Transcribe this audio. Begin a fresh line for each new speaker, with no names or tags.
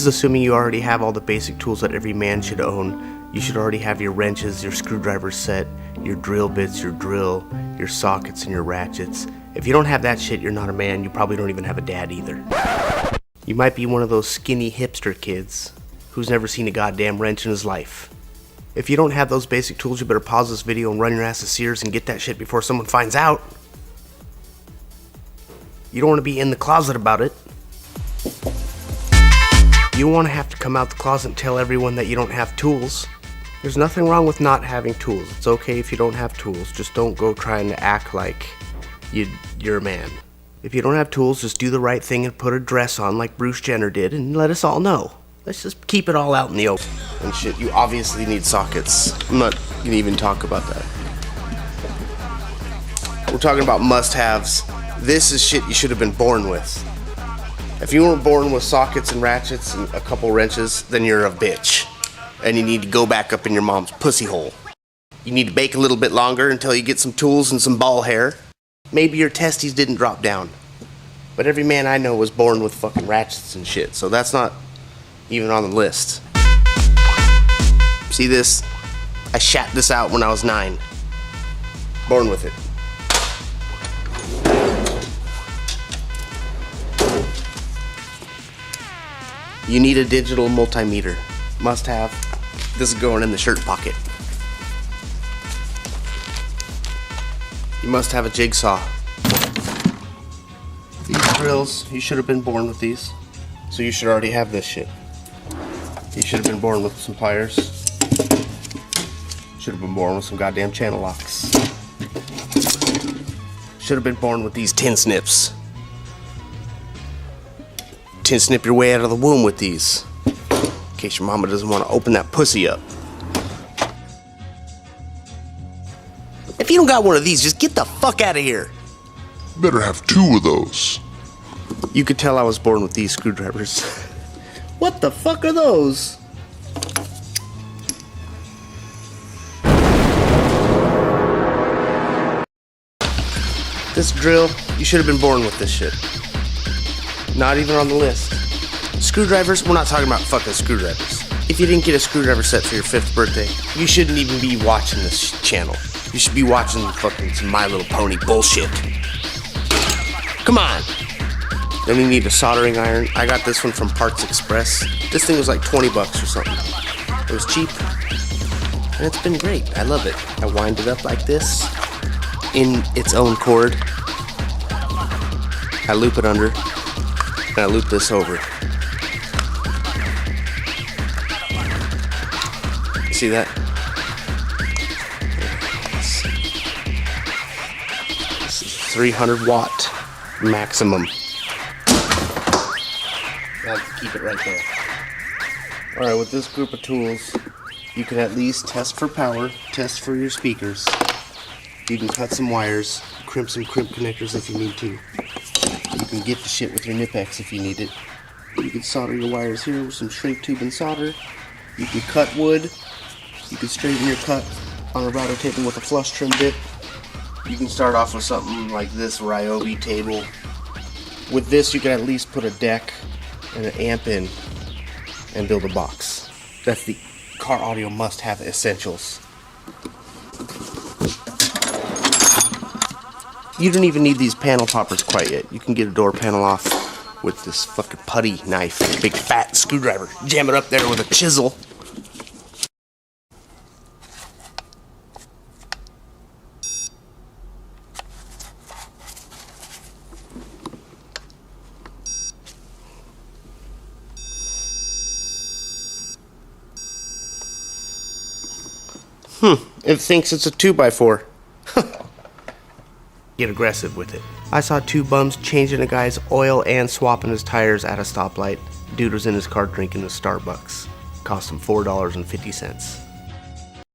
This is assuming you already have all the basic tools that every man should own. You should already have your wrenches, your screwdriver set, your drill bits, your drill, your sockets, and your ratchets. If you don't have that shit, you're not a man. You probably don't even have a dad either. You might be one of those skinny hipster kids who's never seen a goddamn wrench in his life. If you don't have those basic tools, you better pause this video and run your ass to Sears and get that shit before someone finds out. You don't want to be in the closet about it. You don't want to have to come out the closet and tell everyone that you don't have tools. There's nothing wrong with not having tools. It's okay if you don't have tools. Just don't go trying to act like you're a man. If you don't have tools, just do the right thing and put a dress on like Bruce Jenner did and let us all know. Let's just keep it all out in the open. And shit, you obviously need sockets. I'm not gonna even talk about that. We're talking about must-haves. This is shit you should have been born with. If you weren't born with sockets and ratchets and a couple wrenches, then you're a bitch. And you need to go back up in your mom's pussy hole. You need to bake a little bit longer until you get some tools and some ball hair. Maybe your testes didn't drop down. But every man I know was born with fucking ratchets and shit, so that's not even on the list. See this? I shat this out when I was 9. Born with it. You need a digital multimeter. Must have. This is going in the shirt pocket. You must have a jigsaw. These drills, you should have been born with these. So you should already have this shit. You should have been born with some pliers. Should have been born with some goddamn channel locks. Should have been born with these tin snips. Tin snip your way out of the womb with these. In case your mama doesn't want to open that pussy up. If you don't got one of these, just get the fuck out of here.
Better have 2 of those.
You could tell I was born with these screwdrivers. What the fuck are those? This drill, you should have been born with this shit. Not even on the list. Screwdrivers, we're not talking about fucking screwdrivers. If you didn't get a screwdriver set for your 5th birthday, you shouldn't even be watching this channel. You should be watching fucking some My Little Pony bullshit. Come on. Then we need a soldering iron. I got this one from Parts Express. This thing was like 20 bucks or something. It was cheap. And it's been great. I love it. I wind it up like this in its own cord. I loop it under. And I loop this over. See that? This is 300 watt maximum. I'll keep it right there. Alright, with this group of tools, you can at least test for power, test for your speakers. You can cut some wires, crimp some crimp connectors if you need to. You can get the shit with your Nipex if you need it. You can solder your wires here with some shrink tube and solder. You can cut wood. You can straighten your cut on a router table with a flush trim bit. You can start off with something like this Ryobi table. With this, you can at least put a deck and an amp in and build a box. That's the car audio must-have essentials. You don't even need these panel poppers quite yet. You can get a door panel off with this fucking putty knife, big fat screwdriver. Jam it up there with a chisel. It thinks it's a 2x4. Get aggressive with it. I saw 2 bums changing a guy's oil and swapping his tires at a stoplight. Dude was in his car drinking a Starbucks. Cost him $4.50.